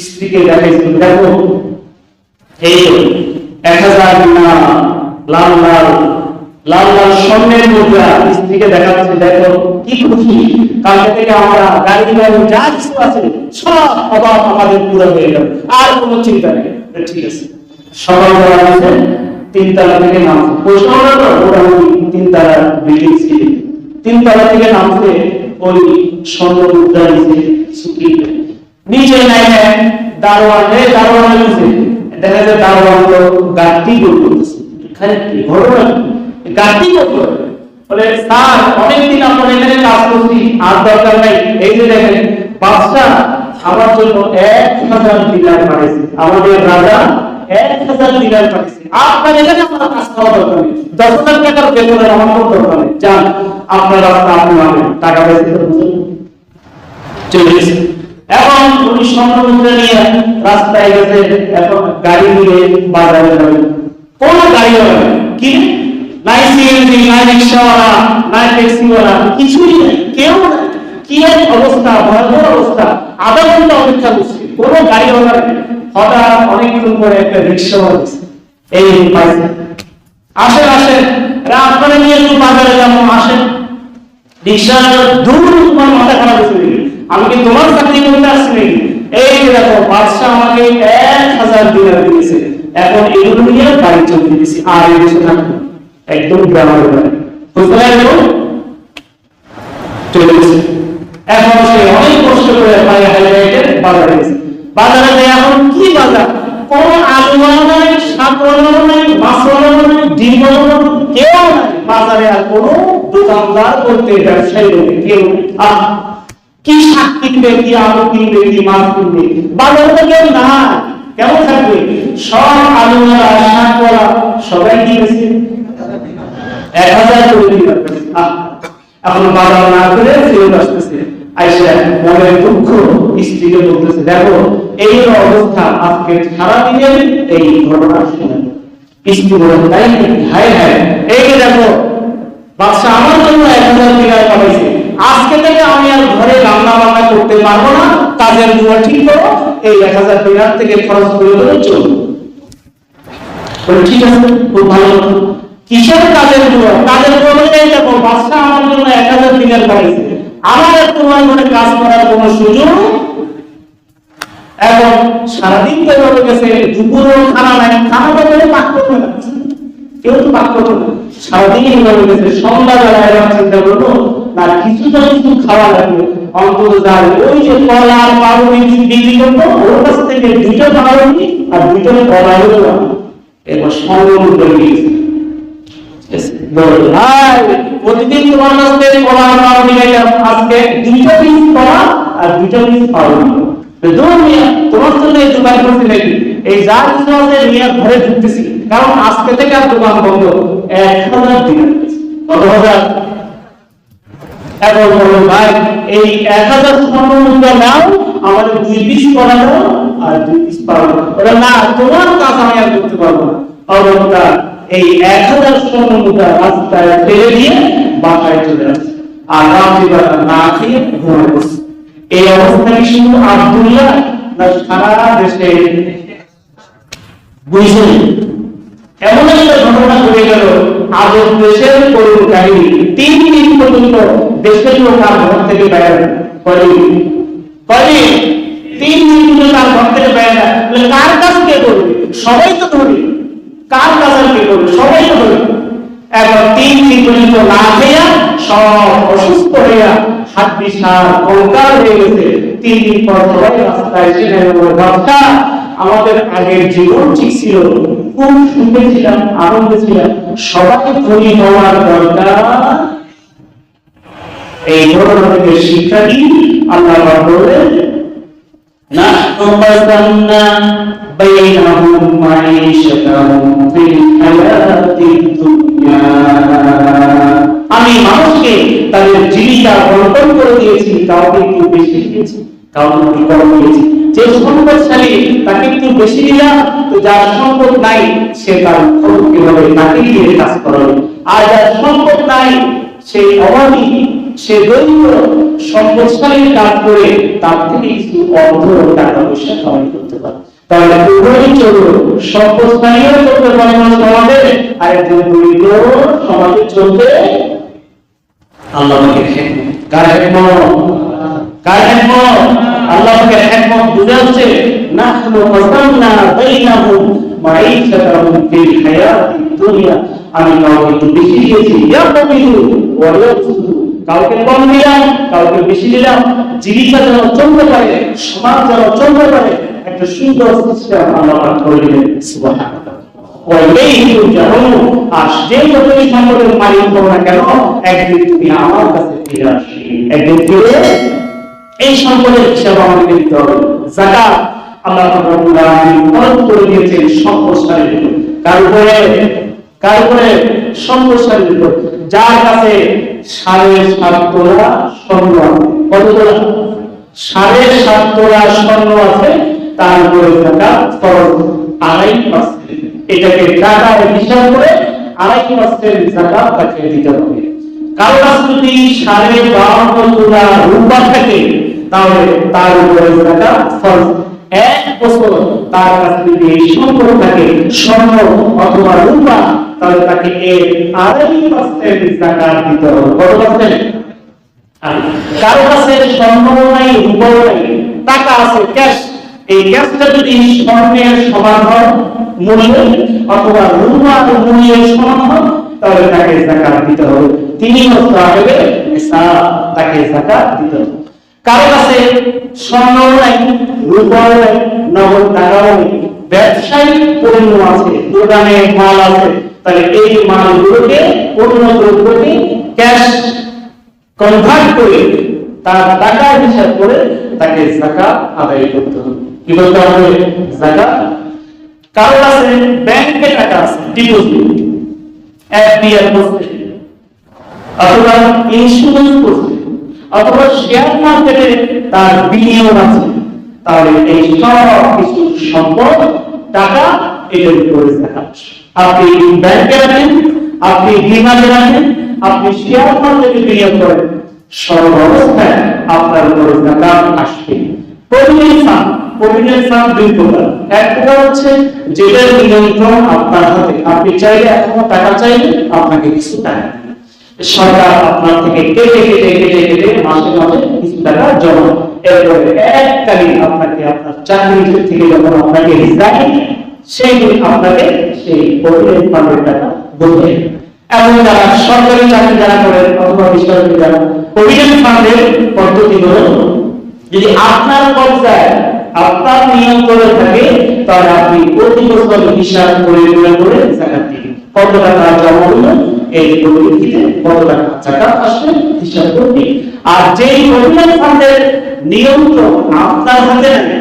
স্ত্রীকে দেখাইছিল, দেখো এই 1000 দিনার লাল লাল লাল লাল স্বর্ণের মুদ্রা। স্ত্রীকে দেখাচ্ছে, দেখো কি খুশি, কালকে থেকে আমরা গাড়ি বাড়ি যা কিছু আছে সব অভাব আমাদের পুরো হয়ে গেল, আর কোনো চিন্তা নেই। ঠিক আছে, সকালবেলা আছে 3 তলা থেকে নামছে, পয়সাওয়ালা তো মোটামুটি 3 তলা বিল্ডিং ছিল, 3 তলা থেকে নামছে, ওই স্বর্ণ মুদ্রা নিচে শুকিয়ে নিচে নাই দারোয়ান নিচে দেখা যায় দারোয়ান গাড়ি করতেছে, এখানে কি ঘটনা, গাড়ি করতে বলে স্যার অনেকদিন আপনার এখানে কাজ করছি, আর দরকার নাই, এই যে দেখেন বাদশাহ আমার জন্য 1000 দিনার পাঠিয়েছে, আমাদের রাজা 1000 দিনার পাঠিয়েছে, আপনার এখানে আমার কাজ করা দরকার নেই, 10,000 টাকার বেতনের আমার কোনো দরকার নেই, যান আপনার রাস্তা আপনি পাবেন, টাকা পাইছে তো বুঝুন চলে গেছে। এখন উনি স্বর্ণমুদ্রা নিয়ে রাস্তায় গেছে, এখন গাড়ি নিয়ে বাজারে যাবে, কোন গাড়ি হবে কি, নাই সিএনজি, নাই রিক্সাওয়ালা, নাই ট্যাক্সিওয়ালা, কিছুই নেই, কেউ নাই, কি এক অবস্থা, ভয়াবহ অবস্থা, আধা ঘন্টা অপেক্ষা করছি, কোন গাড়ি হবে না। হঠাৎ অনেকক্ষণ পরে একটা রিক্সাওয়ালা এই পাইছে, আসেন আসেন রাত করে নিয়ে একটু বাজারে যাবো, আসেন। রিক্সা দূর, তোমার মাথা খারাপ হয়েছে, আমি কি তোমার চাকরি করতে আসছি নাকি, এই যে দেখো বাদশাহ আমাকে 1000 দিনার দিয়েছে, এখন এগুলো নিয়ে বাড়ি চলে দিয়েছি, আর এই দেশে থাকবো একদম গ্রামের বাড়ি, বুঝতে পারলেন চলে গেছে। এখন সে অনেক কষ্ট করে পায়ে হেঁটে বাজারে গেছে, বাজারে যায় এখন কি বাজার, কোন আলুওয়ালা নাই, শাকওয়ালা নাই, মাছওয়ালা নাই, ডিমওয়ালা নাই, কেউ নাই বাজারে, আর কোন দোকানদার করতে ব্যবসায়ী কেউ নেই। কি শাক কিনবে, কি আলু কিনবে, কি মাছ কিনবে, বাজারে তো কেউ না, কেমন থাকবে, সব আলুওয়ালা শাকওয়ালা সবাই কিনেছে 1000 করে দিবে। এখন বাজার না করে ফেরত আসতেছে, আইসা মনের দুঃখ স্ত্রীকে বলতেছে, দেখো এই অবস্থা, আজকে সারাদিনে এই ঘটনা শুনে স্ত্রী বলে, তাই হায় হায়, এই দেখো বাদশা আমার জন্য 1000 দিনার পাঠাইছে, আজকে থেকে আমি আর ঘরে রান্না বান্না করতে পারবো না, কাজের বুয়া ঠিক করো, এই 1000 দিনার থেকে খরচ করে দেবো, চলুন। ঠিক আছে, খুব ভালো। কিসের কাজের বুয়া, কাজের বুয়া বলে এই দেখো বাদশা আমার জন্য 1000 দিনার পাঠাইছে, আমার আর তোমার ঘরে কাজ করার কোনো সুযোগ, এখন সারাদিন তো হয়ে গেছে, দুপুরও খানা নাই, খানাটা করে পাক করবে না, কেউ তো পাক করবে না, সারাদিন হয়ে গেছে, সন্ধ্যাবেলায় এবার চিন্তা করবো না কিছুটা কিছু খাওয়া লাগবে, অন্তত যাবে ওই যে কলা আর পাউরুটি বিক্রি করবো, ওর কাছ থেকে 2টা পাউরুটি আর 2টা কলা হলো, এবার সর্বমূল্য গিয়েছে। প্রতিদিন তোমার কাছ থেকে কলা আর পাউরুটি খাইলাম, আজকে 2টা পিস কলা আর 2টা পিস পাউরুটি, তোমার জন্য এই দোকান করতে নাকি, এই যা কিছু আছে নিয়ে ঘরে ঢুকতেছি, কারণ আজকে থেকে আর দোকান বন্ধ, 1000 দিনার, কত হাজার। এখন বলো ভাই এই 1000 স্বর্ণমুদ্রা নাও, আমাদের 2 পিস করা দাও আর 2 পিস পাউরুটি, ওরা না তোমার কাজ আমি আর করতে পারবো না, অবস্থা এই 1000 স্বর্ণমুদ্রা রাস্তায় ফেলে দিয়ে বাসায় চলে আসছে, আর রাত্রিবেলা না খেয়ে ঘুমিয়ে পড়ছে। এই অবস্থা কি শুধু আব্দুল্লাহ না সারা দেশে বুঝলেন? এমন একটা ঘটনা ঘটে গেল, আজব দেশের করুণ কাহিনী, 3 দিন পর্যন্ত দেশের লোক আর ঘর থেকে বের করেনি, 3 দিন পর্যন্ত আর ঘর থেকে বের না, কার কাজ কে করবে, সবাই তো ধরে, কার কাজ কে করবে, সবাই তো ধরে। এখন 3 দিন পর্যন্ত না খেয়া সব অসুস্থ হইয়া হাত বিশাল কঙ্কাল হয়ে গেছে। 3 দিন পর সবাই রাস্তায় এসে বাদশা আমাদের আগের জীবন ঠিক ছিল, খুব সুখে ছিলাম, আনন্দে ছিলাম, সবাই ধনী হওয়ার দরকার। এই ঘটনা থেকে শিক্ষা কি আল্লাহ বলেন, নাহনু কাসামনা বাইনাহুম মাঈশাতাহুম ফিল হায়াতিদ দুনিয়া, আমি মানুষকে তাদের জীবিকা বন্টন করে দিয়েছি, কাউকে একটু বেশি দিয়েছি, কাউকে একটু কম দিয়েছি। যে সম্পদশালী তাকে একটু বেশি দিলাম, তো যার সম্পদ নাই সে তার খরচ কিভাবে তাকে দিয়ে কাজ করাবে, আর যার সম্পদ নাই সে অভাবী, সে দরিদ্র, সম্পদশালীর কাজ করে তার থেকে কিছু অর্থ টাকা পয়সা কামাই করতে পারে। তাহলে উভয়ই চলবে, সম্পদশালীও চলতে পারে সমাজে, আর একজন দরিদ্র সমাজে চলতে আল্লাহকে খেদমত, কার খেদমত, কার খেদমত, আল্লাহকে খেদমত বুঝাচ্ছে। নাহনু কাসামনা বাইনাহুম মাঈশাতাহুম ফিল হায়াতিদ দুনিয়া, আমি কাউকে একটু বেশি দিয়েছি, ইয়াকুমিলু ওয়া ইয়াকুসুদু, কাউকে কম দিলাম, কাউকে বেশি দিলাম, জীবিকা যেন চলতে পারে, সমাজ যেন চলতে পারে। একটা সুন্দর সিস্টেম আল্লাহ পাক করে দিলেন। সুবহানাল্লাহ। ওয়াইলাইহি তুরজাউন। আর যে যতই সম্পদের মালিক হও না কেন, একদিন তুমি আমার কাছে ফিরে আসবে। একদিন ফিরে এই সম্পদের হিসাব আমাদেরকে দিতে হবে। যাকাত আল্লাহ রাব্বুল আলামিন ফরজ করে দিয়েছেন সম্পদশালীর উপর। কার উপরে? সম্পদশালীর উপর। যার কাছে 7.5 তোলা স্বর্ণ আছে। কত তোলা? 7.5 তোলা স্বর্ণ আছে, তার উপরে যাকাত ফরজ 2.5%। এটাকে টাকায় হিসাব করে 2.5% যাকাত তাকে দিতে হবে। কারো কাছে যদি 52.5 তোলা রূপা থাকে, তাহলে তার উপরে যাকাত ফরজ। 1 বছর তার কাছে যদি এই সম্পদ থাকে, স্বর্ণ অথবা রূপা, তাহলে তাকে এর 2.5% যাকাত দিতে হবে। কত পার্সেন্ট? কারো কাছে স্বর্ণ নাই, রূপা নাই, টাকা আছে, ক্যাশ। এই ক্যাশটা যদি স্বর্ণের সমান হয় মূল্য, অথবা রূপার মূল্যের সমান হয়, তাহলে তাকে যাকাত দিতে হবে। 3 সাহেবে হিসাব, তাকে যাকাত দিতে হবে। কারো কাছে স্বর্ণ নাই, রূপা নাই, নগদ টাকাও নেই, ব্যবসায়িক পণ্য আছে, দোকানে মাল আছে, তাহলে এই মালগুলোকে অন্য দ্রব্যকে ক্যাশ কনভার্ট করে তার টাকা হিসাব করে তাকে যাকাত আদায় করতে হবে। কি বলতে হবে? যাকাত। কারো কাছে ব্যাংকে টাকা আছে, ডিপোজিট, এফডিআর করছে, অথবা ইন্স্যুরেন্স করছে, অথবা শেয়ার মার্কেটে তার বিনিয়োগ আছে, তাহলে এই সব কিছু সম্পদ, টাকা, এটার উপরে যাকাত। আপনি ব্যাংকে রাখেন, আপনি বিমানে রাখেন, আপনি শেয়ার মার্কেটে বিনিয়োগ করেন, সব অবস্থায় আপনার উপরে যাকাত আসবে। প্রভিডেন্ট ফান্ড 2 প্রকার। এক প্রকার হচ্ছে যেটার নিয়ন্ত্রণ আপনার হাতে। আপনি চাইলে এখনো টাকা চাইলে আপনাকে কিছু টাকা দিবে। সরকার আপনার থেকে কেটে মাসে মাসে কিছু টাকা জমা, এরপরে এককালীন আপনাকে আপনার চাকরি থেকে যখন আপনাকে রিজাইন, সেই দিন আপনাকে সেই প্রভিডেন্ট ফান্ডের টাকা বদলে। এবং যারা সরকারি চাকরি যারা করেন অথবা বেসরকারি যারা, প্রভিডেন্ট ফান্ডের পদ্ধতি হলো, যদি আপনার কবজায়, আপনার নিয়ন্ত্রণে থাকে, তাহলে আপনি প্রতি বছর হিসাব করে যাকাত দিবেন। কত টাকা জমা হলো, এই পরিপ্রেক্ষিতে কত টাকা যাকাত আসবে হিসাব করবে। আর যেই প্রভিডেন্ট ফান্ডের নিয়ন্ত্রণ আপনার হাতে নেই,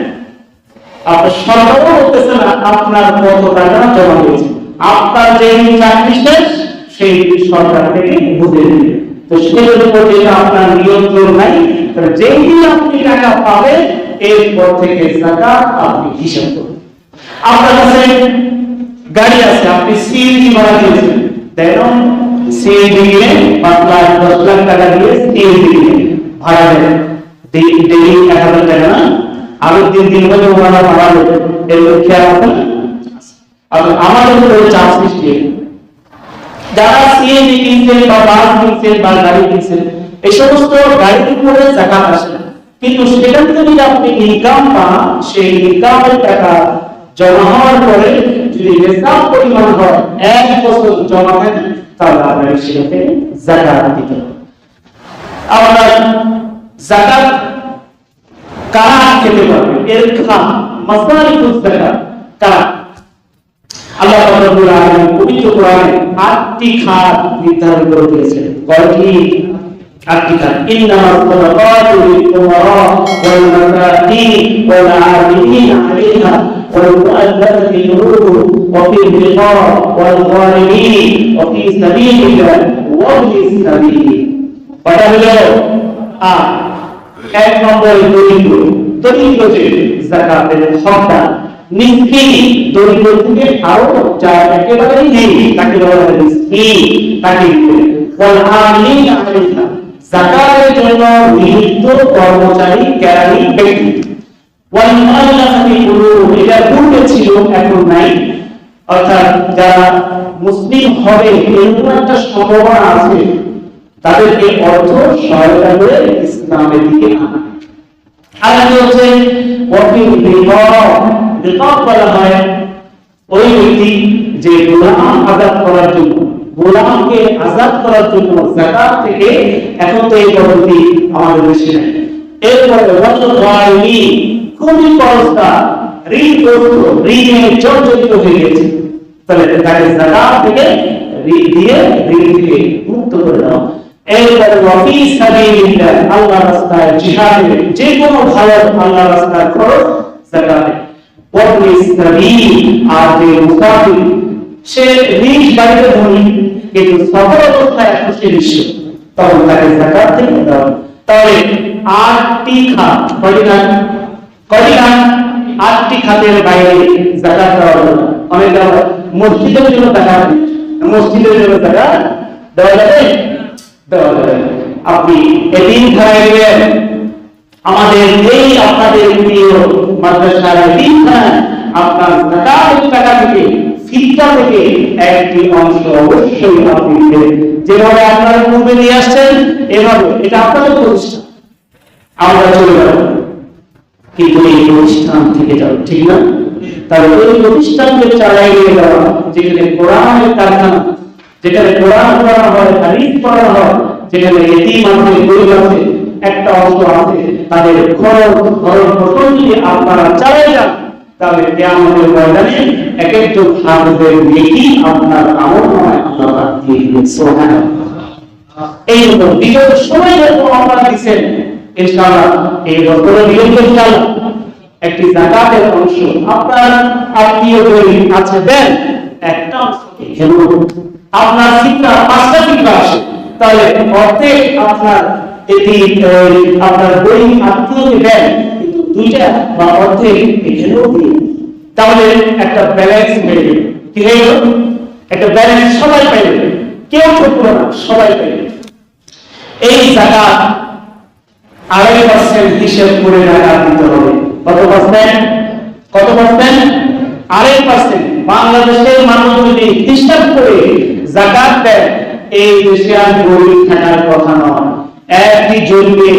আপনার সরকারও বলতেছে না আপনার কত টাকা জমা হয়েছে, আপনার যেই চাকরি শেষ সেই সরকার থেকে বুঝে নেবে। তো সেটার উপর যেটা আপনার নিয়ন্ত্রণ নাই, তাহলে যেই দিন আপনি টাকা পাবেন, এরপর থেকে যাকাত আপনি হিসাব করবেন। আপনার কাছে গাড়ি আছে, আপনি সিএনজি ভাড়া দিয়েছেন, তাই না? সিএনজি নিয়ে 5 লাখ 10 লাখ টাকা দিয়ে সিএনজি নিয়ে ভাড়া দেন, ডেইলি 1000 টাকা না, আরো 3 বছর ভাড়া বাড়ালো, এর খেয়াল রাখবেন। আর আমাদের উপরে চাপ সৃষ্টি, যারা সিএনজি কিনছেন বা বাস কিনছেন বা গাড়ি কিনছেন, এই সমস্ত গাড়ির উপরে যাকাত আসে, কিন্তু সেখান থেকে যদি আপনি ইনকাম পান, সেই ইনকামের টাকা জমা হওয়ার পরে যদি নিসাব পরিমাণ হয়, 1 বছর জমা থাকে, তাহলে আপনার সেখান থেকে যাকাত দিতে হবে। আমরা যাকাত কারা খেতে পারবে, এর খাম মাসারিফুজ যাকাত কারা? আল্লাহ রাব্বুল আলামিন পবিত্র কোরআনে 8টি খাত নির্ধারণ করে দিয়েছেন। কয়টি? 8টি খাত। ইন্নামাস সাদাকাতু লিল-ফুকারা ওয়াল মাসাকিন ওয়াল আমিলিনা আলাইহা ওয়াল মুআল্লাফাতি কুলুবুহুম ওয়া ফির রিকাব ওয়াল গারিমিন ওয়া ফি সাবিলিল্লাহ ওয়া ফিস সাবিল। কয়টা হলো? 1 নম্বর দরিদ্র যে যাকাতের হকদার, মিসকিন, দরিদ্র থেকে আরো যার একেবারেই নেই তাকে বলা হয় মিসকিন, তাকে ওয়াল আমিলিনা আলাইহা, যাকাতের জন্য নিযুক্ত কর্মচারী, কেরানি ব্যক্তি। ওয়াল মুআল্লাফাতি কুলুবুহুম, এটা পূর্বে ছিল এখন নাই, অর্থাৎ যারা মুসলিম হবে এরকম একটা সম্ভাবনা আছে, তাদেরকে অর্থ সহায়তা করে ইসলামের দিকে আনা। আর হচ্ছে ওয়াকিল রিকাব বলা হয় ওই ব্যক্তি যে গোলাম আজাদ করার জন্য, গোলামকে আজাদ করার জন্য যাকাত থেকে, এখন তো এই পদ্ধতি আমাদের দেশে নেই। এরপরে খুবই কর্জদার, ঋণে জর্জরিত হয়ে গেছে, তাহলে তাকে যাকাত থেকে ঋণ থেকে মুক্ত করে দাও। এরপরে ওয়াফি সাবিলিল্লাহ, আল্লাহর রাস্তায় জিহাদে যে কোনো ভালো আল্লাহর রাস্তায় খরচ যাকাতে। ওয়াফি সাবিল, আর যে মুসাফির সে নিজ বাড়িতে ধনী কিন্তু সফর অবস্থায় এখন সে নিঃস্ব, তখন তাকে যাকাত থেকে দাও। তাহলে 8টি খাত, কয়টি খাত? 8টি খাতের বাইরে যাকাত দেওয়া যাবে না। অনেক মসজিদের জন্য যাকাত, মসজিদের জন্য যাকাত দেওয়া যাবে, দেওয়া যাবে। আপনি এতিমখানায় গেলেন, আমাদের এই আপনাদের প্রিয় মাদ্রাসার এতিমখানায় আপনার যাকাতের টাকা থেকে, ফিতরা থেকে একটি অংশ অবশ্যই আপনি দেবেন। যেভাবে আপনারা পূর্বে নিয়ে আসছেন এভাবে, এটা আপনাদের প্রতিষ্ঠান, আমরা চলে যাব কিন্তু এই প্রতিষ্ঠান থেকে যাও, ঠিক না? তাহলে ওই প্রতিষ্ঠানকে চালাই নিয়ে যাওয়া, যেখানে কোরআনের কারখানা, যেখানে কোরআন পড়ানো হয়, হাদিস পড়ানো হয়, যেখানে এতিম আছে, গরিব আছে, একটা অংশ আছে, তাদের খরচ ভরণ পোষণ যদি আপনারা চালাই যান, তাহলে কিয়ামতের ময়দানে এক একজন হাফেজের নেকি আপনার আমলনামায় আল্লাহ পাক দিয়ে দিবেন। সুবহানাল্লাহ। এই রকম বিগত সময় যখন আপনারা দিচ্ছেন, ইনশাআল্লাহ এই বছরের বিগত ইনশাআল্লাহ একটি যাকাতের অংশ আপনার আত্মীয় গরিব আছে দেন, একটা অংশ কেন আপনার ফিতরা 5টা ফিতরা আসে, তাহলে অর্ধেক আপনার আপনার গরিব আত্মীয়কে দেন, কিন্তু 2টা বা অর্ধেক এখানেও দিন। তাহলে একটা ব্যালেন্স হয়ে গেল। কি হয়ে গেল? একটা ব্যালেন্স, সবাই পাইবে, কেউ ঠকলো না, সবাই পাইবে। এই যাকাত 2.5% হিসাব করে যাকাত দিতে হবে। কত পার্সেন্ট? কত পার্সেন্ট? 2.5%। বাংলাদেশের মানুষ যদি হিসাব করে যাকাত দেয়, এই দেশে আর গরিব থাকার কথা নয়। একই জমিতে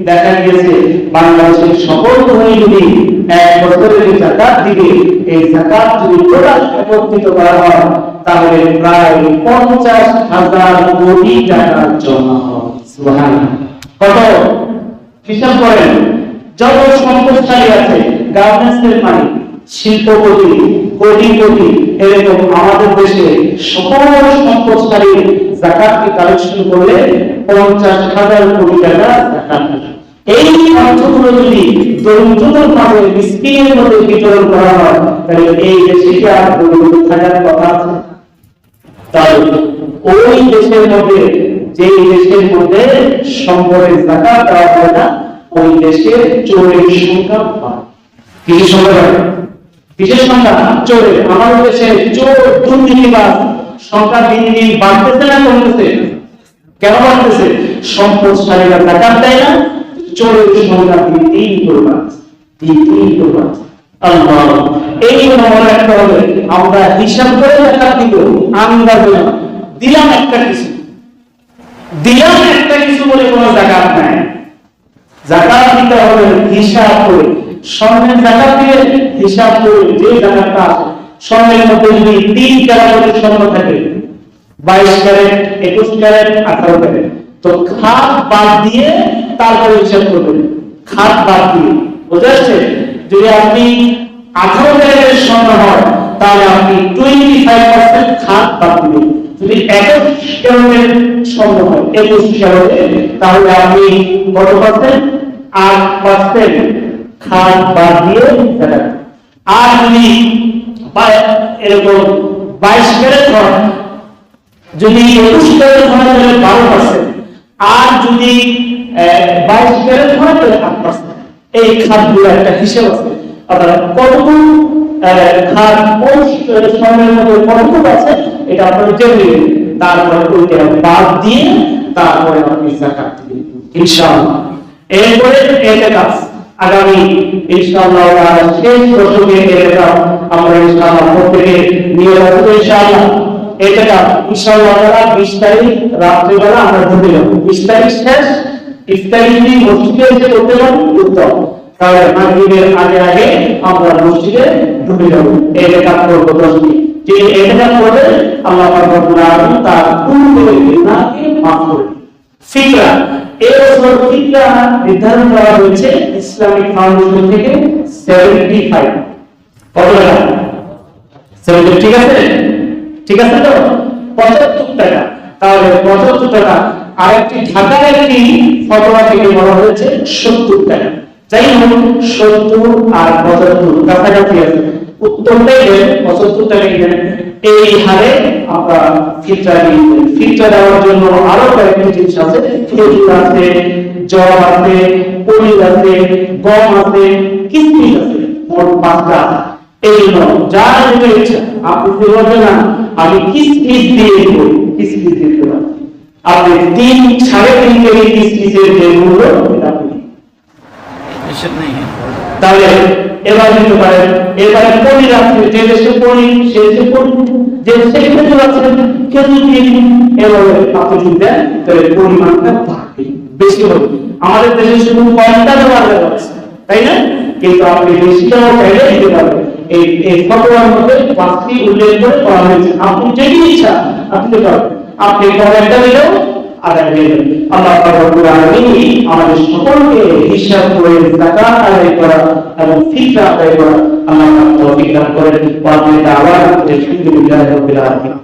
দেখা গেছে বাংলাদেশের সকল ধনী যদি 1 বছরের যাকাত দিবে, এই যাকাত যদি টোটাল একত্রিত করা হয়, তাহলে প্রায় 50,000 কোটি টাকা জমা হবে। সুবহানাল্লাহ। কত? হিসাব করেন। যত সম্পদশালী আছে, গার্মেন্টসের মালিক, শিল্পপতি, কোটিপতি, এরকম আমাদের দেশে সকল সম্পদশালী যাকাতকে কালেকশন করলে 50,000 কোটি টাকা যাকাত। এই অর্থগুলো যদি দরিদ্রদের মাঝে, মিসকিনের মধ্যে বিতরণ করা হয়, তাহলে এই দেশে কি আর দরিদ্র থাকার কথা আছে? তাহলে ওই দেশের মধ্যে, যে দেশের মধ্যে সম্পদের যাকাত দেওয়া হয় না, ওই দেশের চোরের সংখ্যা হয়। কিসের সংখ্যা হয়? কিসের সংখ্যা? চোরের। আমাদের দেশে চোর, দুর্নীতিবাজ সংখ্যা দিন দিন বাড়তেছে না কমতেছে? কেন বাড়তেছে? সম্পদশালীরা যাকাত দেয় না, চোরের সংখ্যা দিন দিন করে বাড়ছে, দিন দিন করে বাড়ছে। আল্লাহ, এই জন্য মনে রাখতে হবে, আমরা হিসাব করে যাকাত দিব, আন্দাজ না। দিলাম একটা কিছু বলে কোনো যাকাত নাই। যাকাত দিতে হবে হিসাব করে। স্বর্ণের যাকাত দিলে হিসাব করে যে যাকাতটা আছে, স্বর্ণের মধ্যে যদি 3 ক্যারেটের স্বর্ণ থাকে, 22 ক্যারেট, 21 ক্যারেট, 18 ক্যারেট, তো খাত বাদ দিয়ে তারপরে হিসাব করবেন। খাত বাদ দিয়ে, বুঝা যাচ্ছে? যদি আপনি 18 ক্যারেটের স্বর্ণ হয়, তাহলে আপনি 25% খাত বাদ দিবেন। যদি 21 ক্যারেটের স্বর্ণ হয়, 21 ক্যারেট, তাহলে আপনি কত পার্সেন্ট? 8% খাত বাদ দিয়ে যাবেন। আর যদি এরকম 22 ক্যারেট হয়, যদি 21 ক্যারেট হয় তাহলে 12%, আর যদি 22 ক্যারেট হয় তাহলে 8%। এই খাতগুলো একটা হিসাব আছে। আপনারা কতটুকু খাত কোন স্বর্ণের মধ্যে কতটুকু আছে এটা আপনারা জেনে নেবেন, তারপরে ওইটা বাদ দিয়ে তারপরে আপনি যাকাত দিবেন ইনশাআল্লাহ। এরপরে ইতিকাফ, আগামী ইনশাআল্লাহ শেষ দশকে ইতিকাফ আমরা ইনশাআল্লাহ প্রত্যেকে নিয়ে রাখব ইনশাআল্লাহ। ইতিকাফ ইনশাআল্লাহ 20 তারিখ রাত্রিবেলা আমরা ঢুকে যাব। 20 তারিখ শেষ, ইফতারি মসজিদে এসে করতে পারবো উত্তম, তাহলে মাগরিবের আগে আগে আমরা মসজিদে ঢুকে যাব। ইতিকাফ করব 10 দিন। যে ইতিকাফ করবে আল্লাহ পাক রব্বুল আলামিন তার পূর্ণ গুনাহকে মাফ করে দিবেন। ফিতরা, এই বছর ফিতরা নির্ধারণ করা হয়েছে ইসলামিক ফাউন্ডেশন থেকে 75 কত টাকা? 70, ঠিক আছে? ঠিক আছে তো? 75 টাকা। তাহলে 75 টাকা। আরেকটি ঢাকার একটি ফতোয়া থেকে বলা হয়েছে 70 টাকা। যাই হোক, 70 আর 75 কাছাকাছি আছে। উত্তরটাই 75 টাকা কিনে এই হারে আমরা ফিতরা দিই। ফিতরা দেওয়ার জন্য আরো কয়েকটি জিনিস আছে, খেজুর আছে, জব আছে, পনির আছে, গম আছে, কিশমিশ আছে, মোট 5টা। এই জন্য যার যেটা ইচ্ছা আপনি কি বলবেন না আমি কিশমিশ দিয়ে দেবো, কিশমিশ দিতে পারেন। আপনি 3-3.5 কেজি কিশমিশের যে মূল্য এটা আপনি তাহলে এবার দিতে পারেন। এবারে পনির আছে, যে দেশে পনির সে দেশে পনির, যে দেশে খেজুর আছে খেজুর দিয়ে দিন। এবারে আপনি যদি দেন তাহলে পরিমাণটা বাড়বে, বেশি হবে। আমাদের দেশে শুধু কয়টা দেওয়ার ব্যবস্থা, তাই না? কিন্তু আপনি বেশিটাও চাইলে দিতে পারবেন। এই ফতোয়ার মধ্যে 5টি উল্লেখ করে করা হয়েছে, আপনি যেটি ইচ্ছা আপনি দিতে পারবেন। আপনি কয়টা দিলেও আদায় হয়ে যাবে। আল্লাহ রাব্বুল আলামিন আমাদের সকলকে হিসাব করে যাকাত আদায় করা এবং ফিতরা আদায় করা আল্লাহ পাক তৌফিক দান করেন। ওয়া আলহামদুলিল্লাহি রাব্বিল আলামিন।